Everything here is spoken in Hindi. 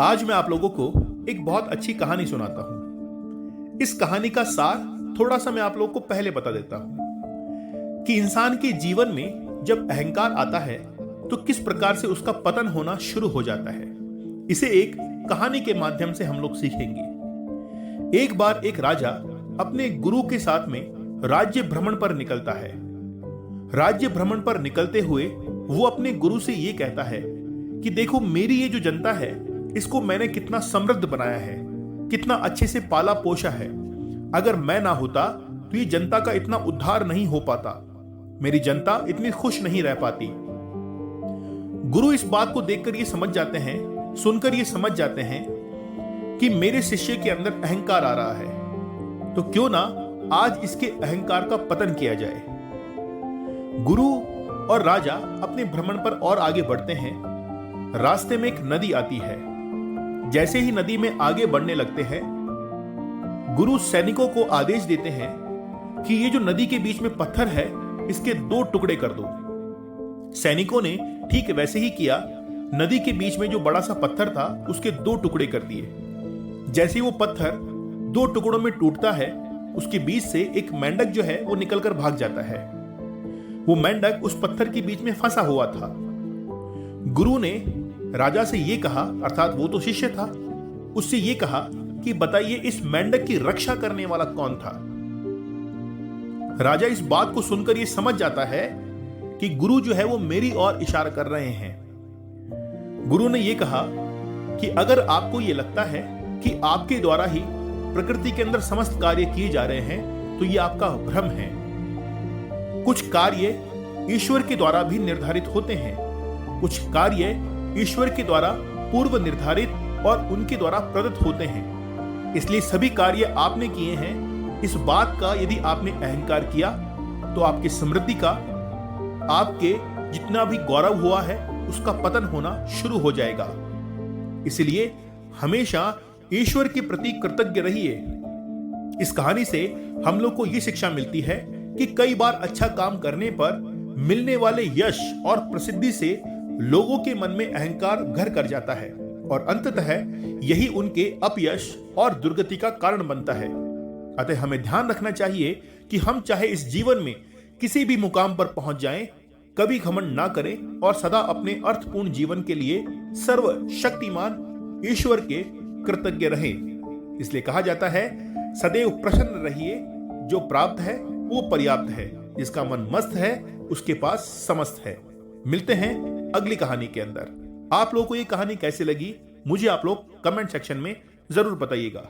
आज मैं आप लोगों को एक बहुत अच्छी कहानी सुनाता हूं। इस कहानी का सार थोड़ा सा मैं आप लोगों को पहले बता देता हूं कि इंसान के जीवन में जब अहंकार आता है तो किस प्रकार से उसका पतन होना शुरू हो जाता है। इसे एक कहानी के माध्यम से हम लोग सीखेंगे। एक बार एक राजा अपने गुरु के साथ में राज्य भ्रमण पर निकलता है। राज्य भ्रमण पर निकलते हुए वो अपने गुरु से ये कहता है कि देखो, मेरी ये जो जनता है इसको मैंने कितना समृद्ध बनाया है, कितना अच्छे से पाला पोषा है। अगर मैं ना होता तो ये जनता का इतना उद्धार नहीं हो पाता, मेरी जनता इतनी खुश नहीं रह पाती। गुरु इस बात को देखकर ये समझ जाते हैं, सुनकर ये समझ जाते हैं कि मेरे शिष्य के अंदर अहंकार आ रहा है, तो क्यों ना आज इसके अहंकार का पतन किया जाए। गुरु और राजा अपने भ्रमण पर और आगे बढ़ते हैं। रास्ते में एक नदी आती है। जैसे ही नदी में आगे बढ़ने लगते हैं, गुरु सैनिकों को आदेश देते हैं कि ये जो नदी के बीच में पत्थर है इसके 2 टुकड़े कर दो। सैनिकों ने ठीक वैसे ही किया। नदी के बीच में जो बड़ा सा पत्थर था उसके 2 टुकड़े कर दिए। जैसे ही वो पत्थर 2 टुकड़ों में टूटता है, उसके बीच से एक मेंढक जो है वो निकलकर भाग जाता है। वो मेंढक उस पत्थर के बीच में फंसा हुआ था। गुरु ने राजा से ये कहा, अर्थात वो तो शिष्य था, उससे ये कहा कि बताइए इस मेंढक की रक्षा करने वाला कौन था। राजा इस बात को सुनकर ये समझ जाता है कि गुरु जो है वो मेरी ओर इशारा कर रहे हैं। गुरु ने ये कहा कि अगर आपको ये लगता है कि आपके द्वारा ही प्रकृति के अंदर समस्त कार्य किए जा रहे हैं तो ये आपका भ्रम है। कुछ कार्य ईश्वर के द्वारा भी निर्धारित होते हैं, कुछ कार्य ईश्वर के द्वारा पूर्व निर्धारित और उनके द्वारा प्रदत्त होते हैं। इसलिए सभी कार्य आपने किए हैं। इस बात का यदि आपने अहंकार किया तो आपकी समृद्धि का, आपके जितना भी गौरव हुआ है उसका पतन होना शुरू हो जाएगा। इसलिए हमेशा ईश्वर के प्रति कृतज्ञ रहिए। इस कहानी से हम लोग को यह शिक्षा मिलती है कि कई बार अच्छा काम करने पर मिलने वाले यश और प्रसिद्धि से लोगों के मन में अहंकार घर कर जाता है और अंततः यही उनके अपयश और दुर्गति का कारण बनता है। अतः हमें ध्यान रखना चाहिए कि हम चाहे इस जीवन में किसी भी मुकाम पर पहुंच जाएं, कभी घमंड ना करें और सदा अपने अर्थपूर्ण जीवन के लिए सर्वशक्तिमान ईश्वर के कृतज्ञ रहें। इसलिए कहा जाता है, सदैव प्रसन्न रहिए, जो प्राप्त है वो पर्याप्त है, जिसका मन मस्त है उसके पास समस्त है। मिलते हैं अगली कहानी के अंदर। आप लोगों को ये कहानी कैसे लगी मुझे आप लोग कमेंट सेक्शन में जरूर बताइएगा।